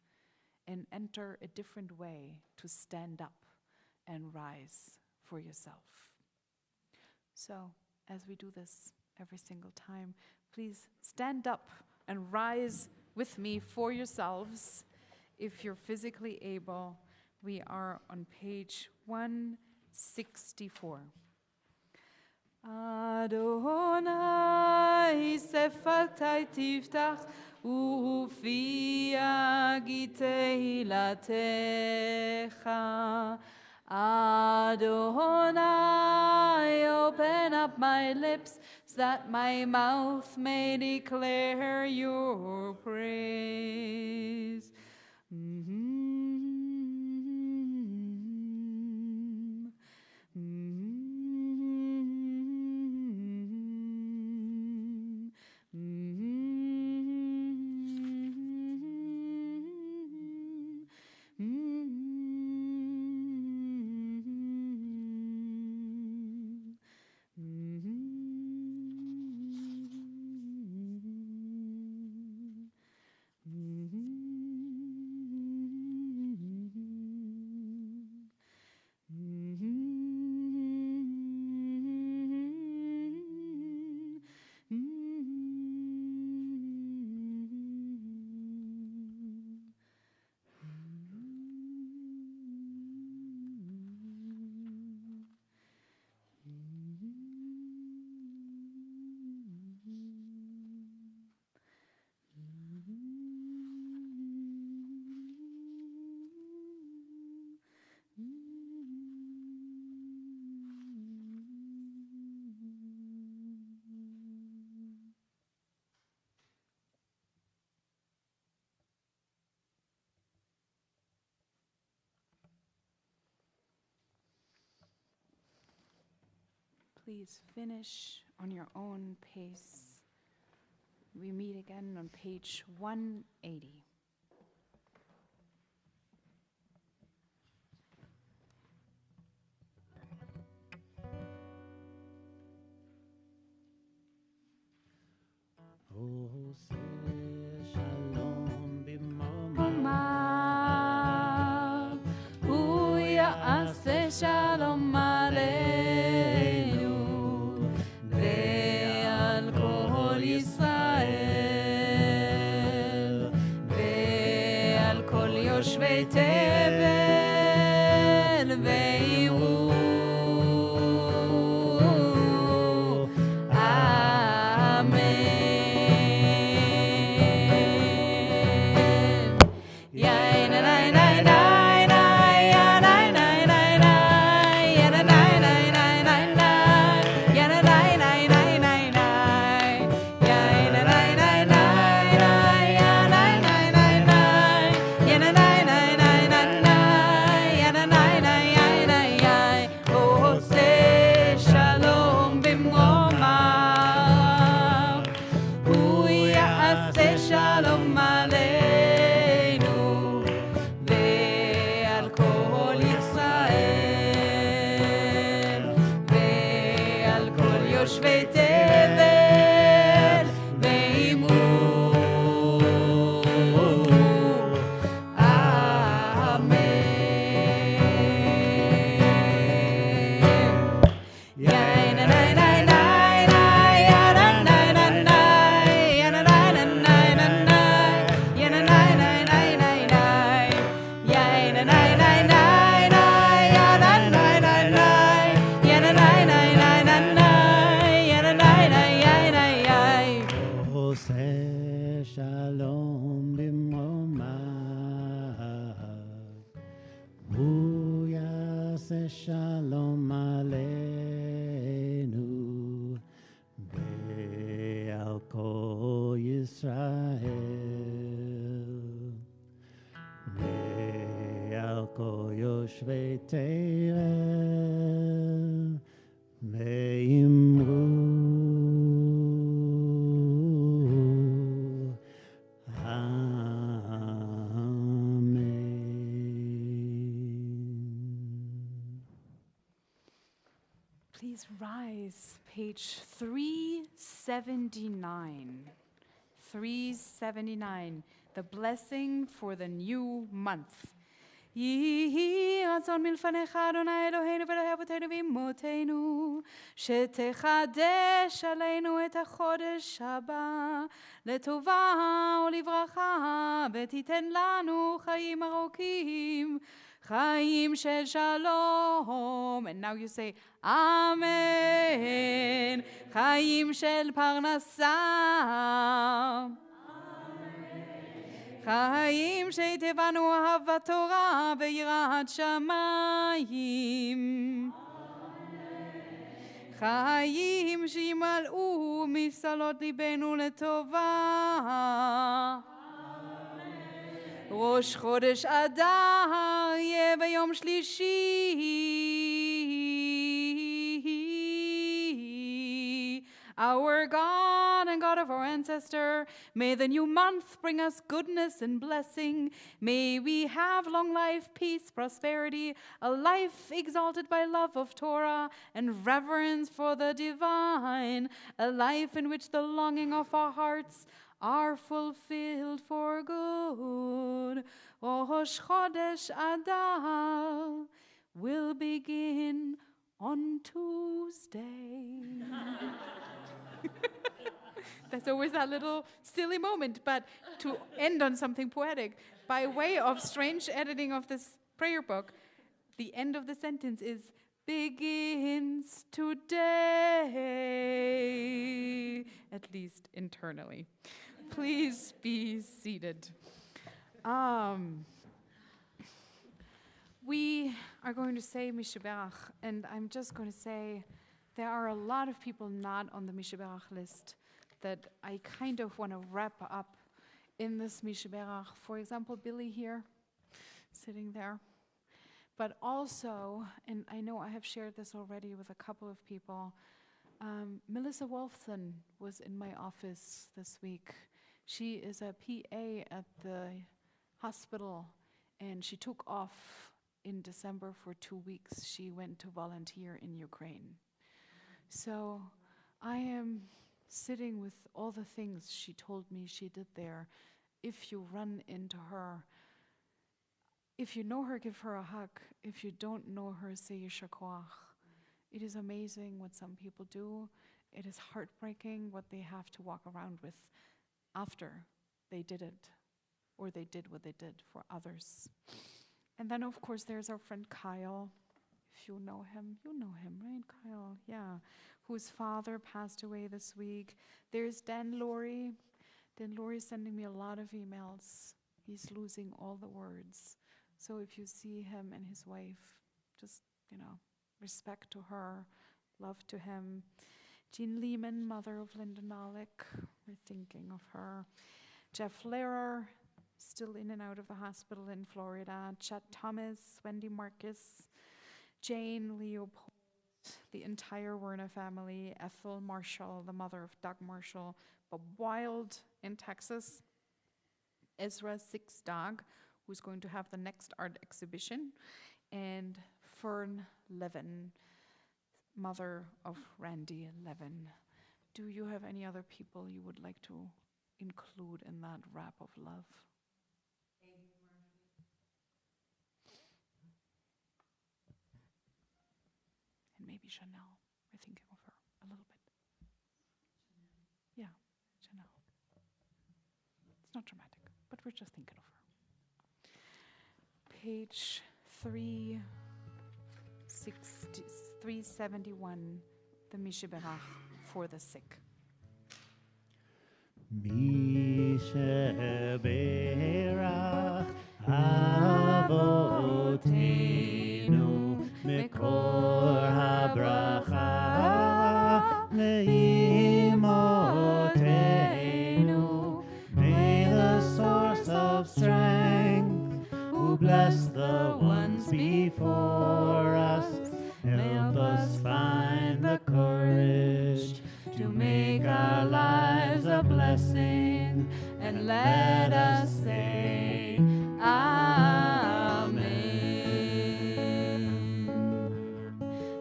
and enter a different way to stand up and rise for yourself. So, as we do this every single time, please stand up and rise with me for yourselves. If you're physically able, we are on page 164. Adonai sefaltai tiftach ufi agi tehilatecha. Adonai, open up my lips that my mouth may declare your praise. Please finish on your own pace. We meet again on page 180. Oh, say shalom Mama, hu ya'aseh shalom aleinu ve'al kol Yisrael ve'al kol yoshvei tevel ve'imru Shalom aleinu ve'al kol Yisrael ve'al kol yoshvei tevel ve'imru Please rise, page 379. 379, the blessing for the new month. יהי רצון מלפניך, אדוני אלוהינו ואלוהי אבותינו ואמותינו, שתחדש עלינו את החודש הבא, לטובה ולברכה, ותיתן לנו חיים ארוכים, חיים של שלום. And now you say, Amen. חיים של פרנסה. חיים שתבנו אהבת תורה ויראת שמיים. חיים שימלאו משאלות ליבנו לטובה. ראש חודש אדר יהיה ביום שלישי. Our God and God of our ancestor, may the new month bring us goodness and blessing. May we have long life, peace, prosperity, a life exalted by love of Torah and reverence for the divine, a life in which the longing of our hearts are fulfilled for good. Rosh Chodesh Adar will begin on Tuesday. That's always that little silly moment, but to end on something poetic, by way of strange editing of this prayer book, the end of the sentence is begins today, at least internally. Please be seated. We are going to say Mishaberach, and I'm just going to say there are a lot of people not on the Mishaberach list that I kind of want to wrap up in this Mishaberach. For example, Billy here, sitting there. But also, and I know I have shared this already with a couple of people, Melissa Wolfson was in my office this week. She is a PA at the hospital, and she took off in December for 2 weeks. She went to volunteer in Ukraine. So I am sitting with all the things she told me she did there. If you run into her, if you know her, give her a hug. If you don't know her, say Yeshar Koach. It is amazing what some people do. It is heartbreaking what they have to walk around with after they did it, or they did what they did for others. And then, of course, there's our friend Kyle. If you know him, right, Kyle? Yeah, whose father passed away this week. There's Dan Laurie. Dan Laurie is sending me a lot of emails. He's losing all the words. So if you see him and his wife, just, respect to her, love to him. Jean Lehman, mother of Linda Nolick, we're thinking of her. Jeff Lehrer, still in and out of the hospital in Florida. Chet Thomas, Wendy Marcus, Jane Leopold, the entire Werner family, Ethel Marshall, the mother of Doug Marshall, Bob Wild in Texas, Ezra Six Dog, who's going to have the next art exhibition, and Fern Levin, mother of Randy Levin. Do you have any other people you would like to include in that wrap of love? And maybe Chanel. We're thinking of her a little bit. Yeah, Chanel. It's not dramatic, but we're just thinking of her. Page 371, the Mishaberach for the sick. Mishaberach Avotenu Mekor HaBracha Leimotenu. May the source of strength, who bless the ones before us, help us find the courage to make our lives a blessing, and let us say Amen.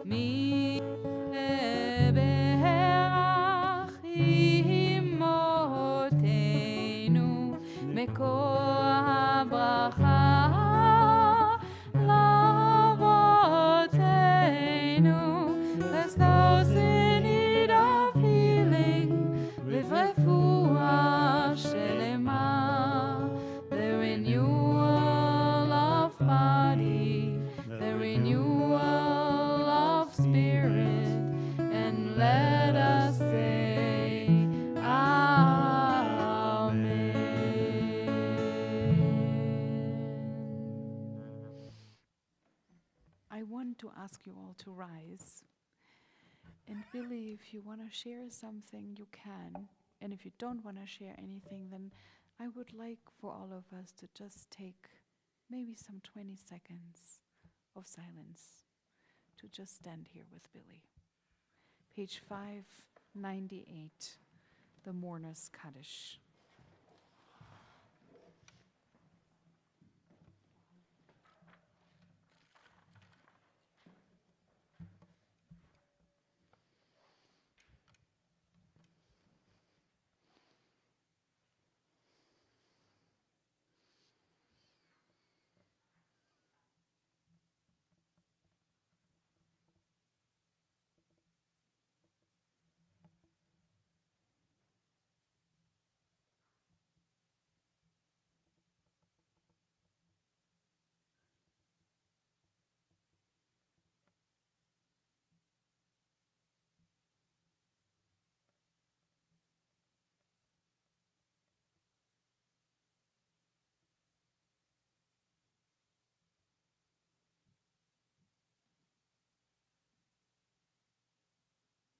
Mi'eberach imotenu mekor habracha lavotenu. Bless those in need of healing with refuah shelema, the renewal of body, the renewal of spirit, and let us say Amen. I want to ask you all to rise. And Billy, if you want to share something, you can. And if you don't want to share anything, then I would like for all of us to just take maybe some 20 seconds of silence to just stand here with Billy. Page 598, the Mourner's Kaddish.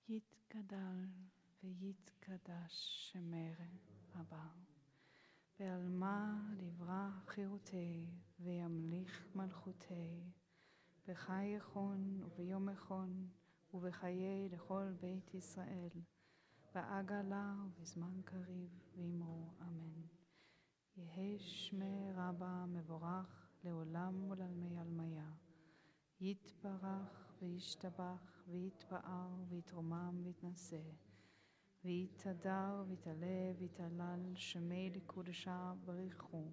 יתגדל ויתקדש שמך רבה, בעלמא דברה חירותי וימליך מלכותי, בחי יכון וביום יכון ובחיי לכל בית ישראל, בעגלה ובזמן קריב ואמרו אמן. יהי שמי רבה מבורך לעולם ולעלמי עלמיה, יתברך וישתבח ויתפאר ויתרומם ויתנשא, ויתהדר ויתעלה ויתהלל שמי לקודשה בריחו,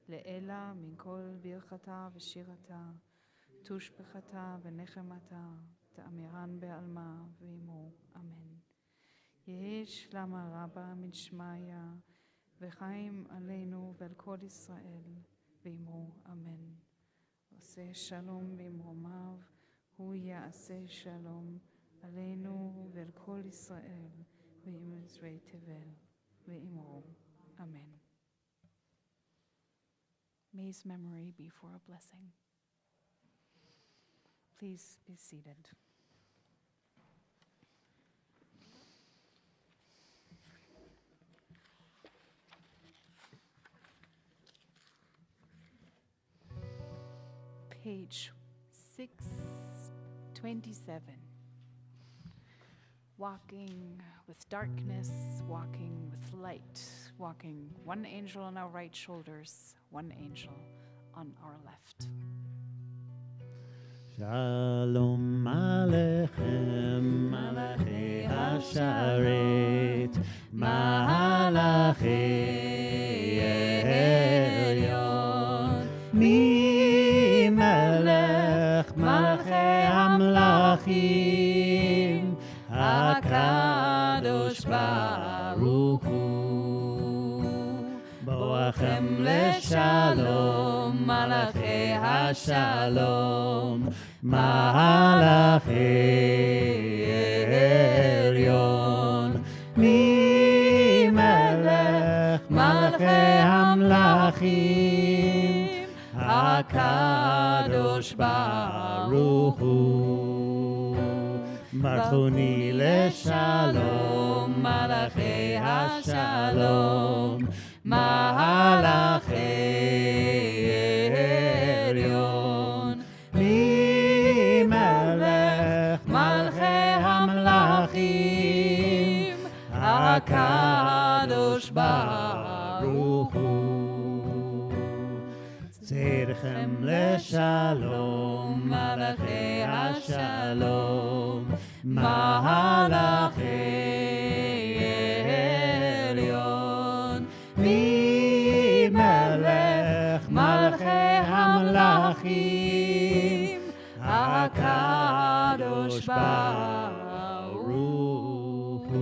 לאלה מן כל ברכתה ושירתה, תושבחתה ונחמתה, תאמירן בעלמה ואמרו אמן. יהי שלמה רבה מן שמיא, וחיים עלינו ועל כל ישראל, ואמרו אמן. עושה שלום במרומיו, הוא יעשה שלום עלינו ועל כל ישראל, ועם עזרי תבל, ואמרו אמן. May his memory be for a blessing. Please be seated. Page 627. Walking with darkness, walking with light, walking one angel on our right shoulders, one angel on our left. Shalom Aleichem, Malachi Hasharet, Malachi Elyon, Mi Melech, Malachi Amlachim, HaKadosh Baruch Hu, Boachem Leshalom, Malachi Hashalom, Malachi Elyon, Mi Melech, Malachi Amlachim, HaKadosh Baruch Hu, Barchuni Leshalom, Malachi Hashalom, Malachi Elyon, Mi Melech, Malachi Amlachim, HaKadosh Baruch Hu, Tzedechem Leshalom, Malachi Hashalom, Malachi Elyon, Mi Melech, Malachi Amlachim, HaKadosh Baruch Hu.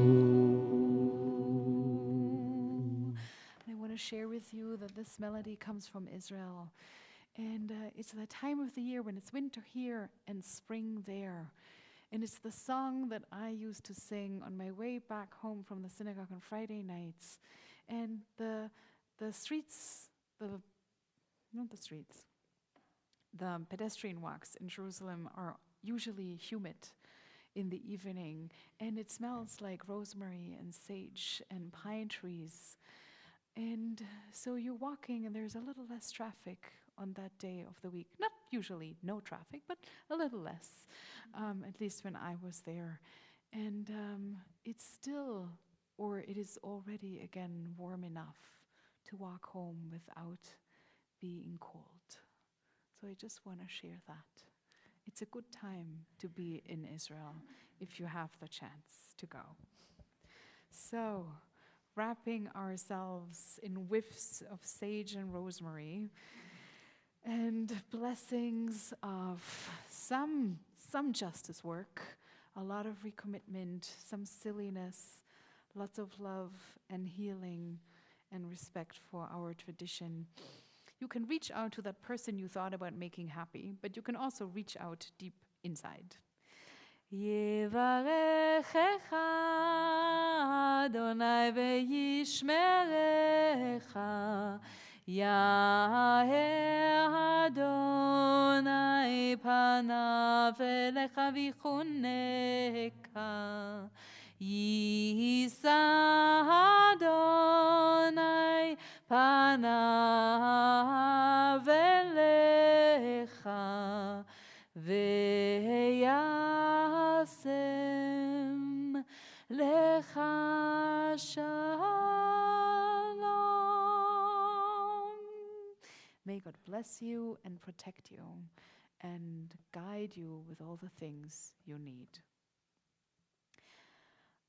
I want to share with you that this melody comes from Israel. And it's the time of the year when it's winter here and spring there. And it's the song that I used to sing on my way back home from the synagogue on Friday nights. And the streets, not the streets, the pedestrian walks in Jerusalem are usually humid. in the evening, and it smells like rosemary and sage and pine trees. And so you're walking, and there's a little less traffic on that day of the week. Not usually no traffic, but a little less, at least when I was there. And it's still, or it is already again warm enough to walk home without being cold. So I just want to share that. It's a good time to be in Israel if you have the chance to go. So, wrapping ourselves in whiffs of sage and rosemary and blessings of some justice work, a lot of recommitment, some silliness, lots of love and healing and respect for our tradition. You can reach out to that person you thought about making happy, but you can also reach out deep inside. יברכך אדוני וישמרך, יאר אדוני פניו אליך ויחונך, יישא אדוני פניו אליך וישם לך shalom. May God bless you and protect you and guide you with all the things you need.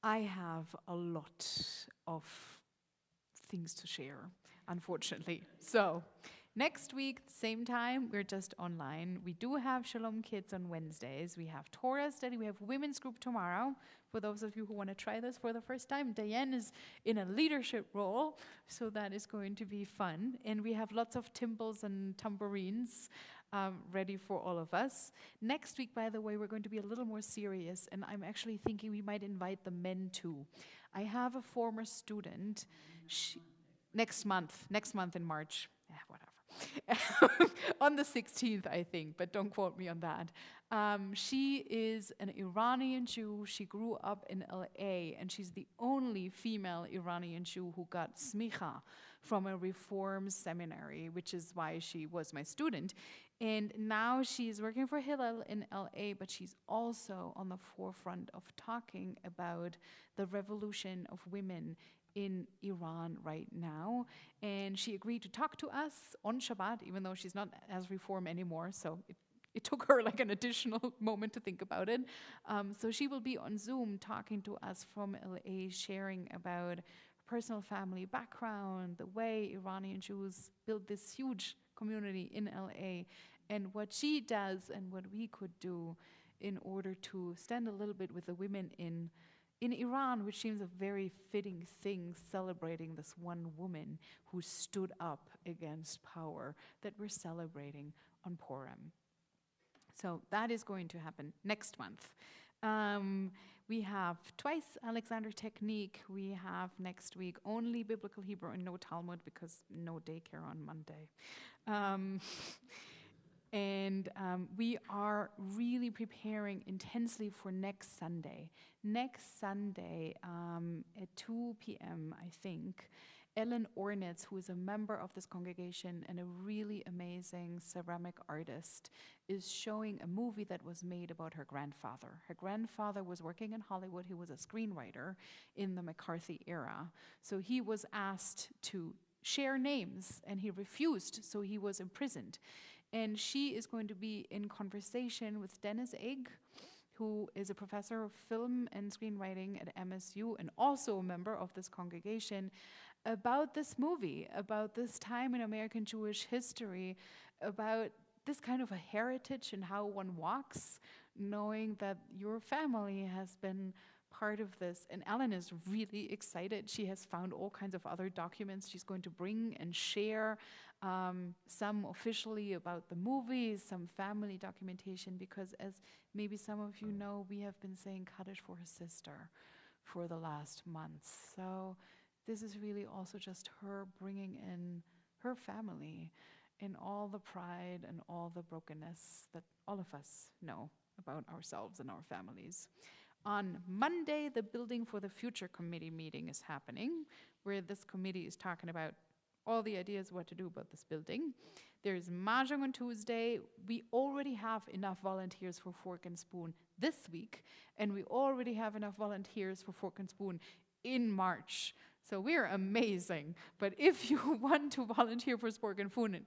I have a lot of things to share, unfortunately. So, next week, same time, we're just online. We do have Shalom Kids on Wednesdays. We have Torah study. We have women's group tomorrow. For those of you who want to try this for the first time, Diane is in a leadership role, so that is going to be fun. And we have lots of timbals and tambourines ready for all of us. Next week, by the way, we're going to be a little more serious, and I'm actually thinking we might invite the men too. I have a former student. Next month in March. Whatever. On the 16th, I think, but don't quote me on that. She is an Iranian Jew. She grew up in LA, and she's the only female Iranian Jew who got smicha from a Reform seminary, which is why she was my student. And now she's working for Hillel in LA, but she's also on the forefront of talking about the revolution of women in Iran right now. And she agreed to talk to us on Shabbat, even though she's not as Reform anymore, so it took her like an additional moment to think about it. So she will be on Zoom talking to us from LA, sharing about personal family background, the way Iranian Jews built this huge community in LA, and what she does and what we could do in order to stand a little bit with the women in Iran, which seems a very fitting thing, celebrating this one woman who stood up against power that we're celebrating on Purim. So that is going to happen next month. We have twice Alexander Technique. We have next week only Biblical Hebrew and no Talmud because no daycare on Monday. And we are really preparing intensely for next Sunday. Next Sunday at 2 p.m., I think, Ellen Ornitz, who is a member of this congregation and a really amazing ceramic artist, is showing a movie that was made about her grandfather. Her grandfather was working in Hollywood. He was a screenwriter in the McCarthy era. So he was asked to share names, and he refused, so he was imprisoned. And she is going to be in conversation with Dennis Egg, who is a professor of film and screenwriting at MSU and also a member of this congregation, about this movie, about this time in American Jewish history, about this kind of a heritage and how one walks, knowing that your family has been part of this. And Ellen is really excited. She has found all kinds of other documents she's going to bring and share, some officially about the movie, some family documentation, because as maybe some of you know, we have been saying Kaddish for her sister for the last months. So this is really also just her bringing in her family in all the pride and all the brokenness that all of us know about ourselves and our families. On Monday, the Building for the Future Committee meeting is happening, where this committee is talking about all the ideas what to do about this building. There's Mahjong on Tuesday. We already have enough volunteers for Fork and Spoon this week, and we already have enough volunteers for Fork and Spoon in March. So we're amazing. But if you want to volunteer for Spork and Spoon,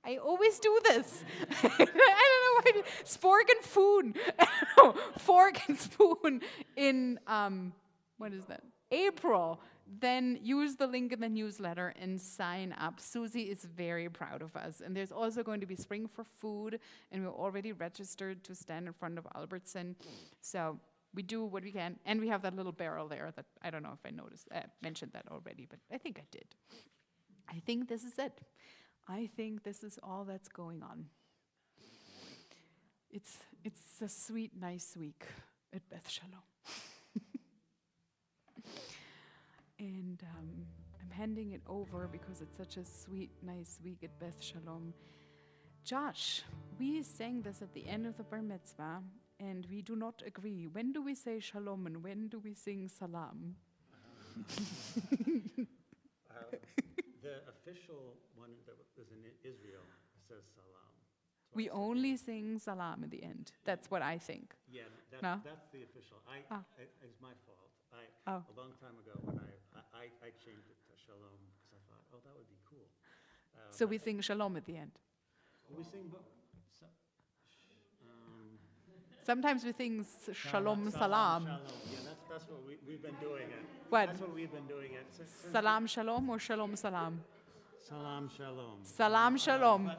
I always do this. I don't know why. Spork and Foon. Fork and Spoon in, what is that? April. Then use the link in the newsletter and sign up. Susie is very proud of us. And there's also going to be Spring for Food, and we're already registered to stand in front of Albertson. So we do what we can. And we have that little barrel there that I don't know if I mentioned that already, but I think I did. I think this is it. I think this is all that's going on. It's a sweet, nice week at Beth Shalom. And I'm handing it over because it's such a sweet, nice week at Beth Shalom. Josh, we sang this at the end of the Bar Mitzvah, and we do not agree. When do we say Shalom and when do we sing Salam? The official one that was in Israel says Salam. We only sing Salam at the end. That's what I think. Yeah, No? that's the official. It's my fault. Oh. A long time ago when I changed it to Shalom because I thought, oh, that would be cool. So we sing Shalom at the end. We sing both. Sometimes we sing Shalom Salam. Shalom. Yeah, that's what we've been doing it. What? That's what we've been doing it. Salam Shalom or Shalom Salam? Salam Shalom. Salam Shalom.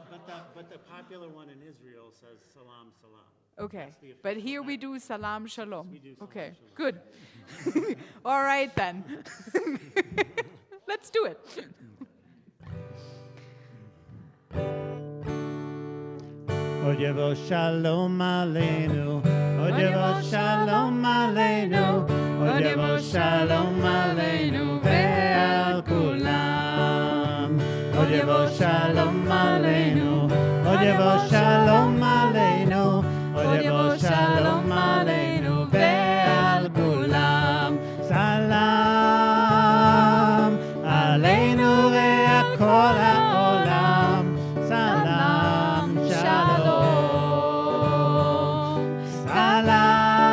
But the popular one in Israel says Salam Salam. Okay, That's the but official here we one. do Salam Shalom. We do Salam Okay, Shalom. good. All right then. Let's do it. Oyevo Shalom Aleinu. Oyevo Shalom Aleinu. Oyevo Shalom Aleinu. Ve'al kulam. Oyevo Shalom Aleinu. Oyevo Shalom Aleinu. Oyevo Shalom Aleinu. Ve'al kulam. Salam Aleinu ve'akol ha'olam. Salam Shalom.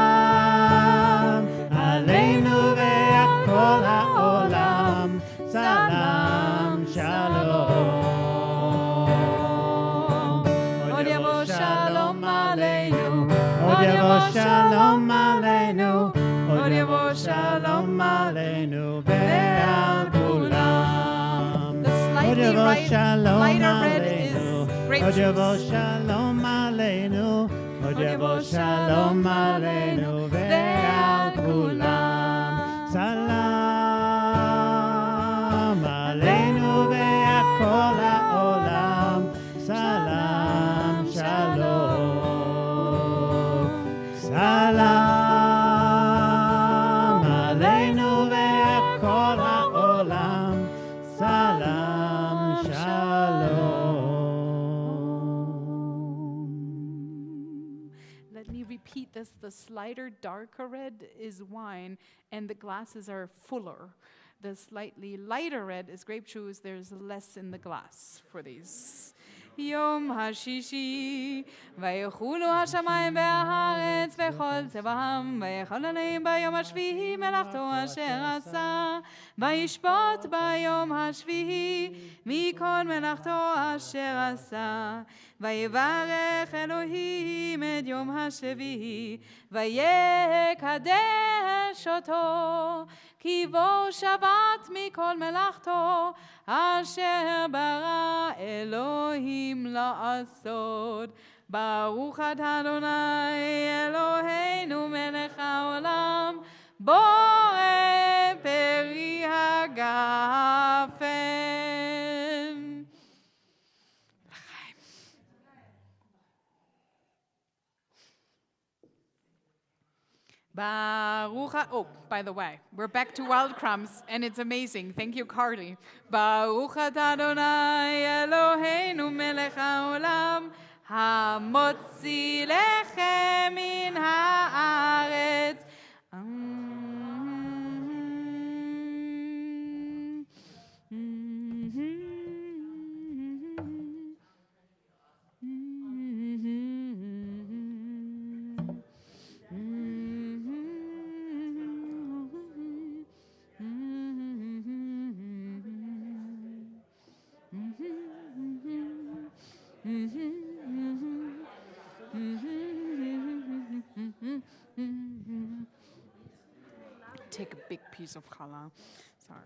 Salam Aleinu ve'akol ha'olam. Salam Shalom. Od Yevo Shalom Aleinu. Od Yevo Shalom Aleinu. Od Yevo Shalom Aleinu ve'al kulam. The slightly lighter red is grape Od Yevo juice. Shalom Aleinu. Od Yevo Shalom Aleinu ve'al kulam. Salam Aleinu ve'akol ha'olam. Salam Shalom. Salam Aleinu ve'akol ha'olam. Salam Shalom. Let me repeat this. The slighter darker red is wine, and the glasses are fuller. The slightly lighter red is grape juice. There's less in the glass for these. יום השישי, ויחולו השמיים והארץ וכל צבאם, ויחל עליהם ביום השביעי מלאכתו אשר עשה, וישפוט ביום השביעי מכל מלאכתו אשר עשה, ויברך אלוהים את יום השביעי, ויקדש אותו, כי בו שבת מכל מלאכתו, אשר ברא אלוהים לעשות. ברוך אתה אדוני אלוהינו מלך העולם, בורא פרי הגפן. Oh, by the way, we're back to wild crumbs, and it's amazing. Thank you, Carly. Baruch atah Adonai Eloheinu melech haolam, המוציא לחם מן הארץ. Take a big piece of challah. Sorry.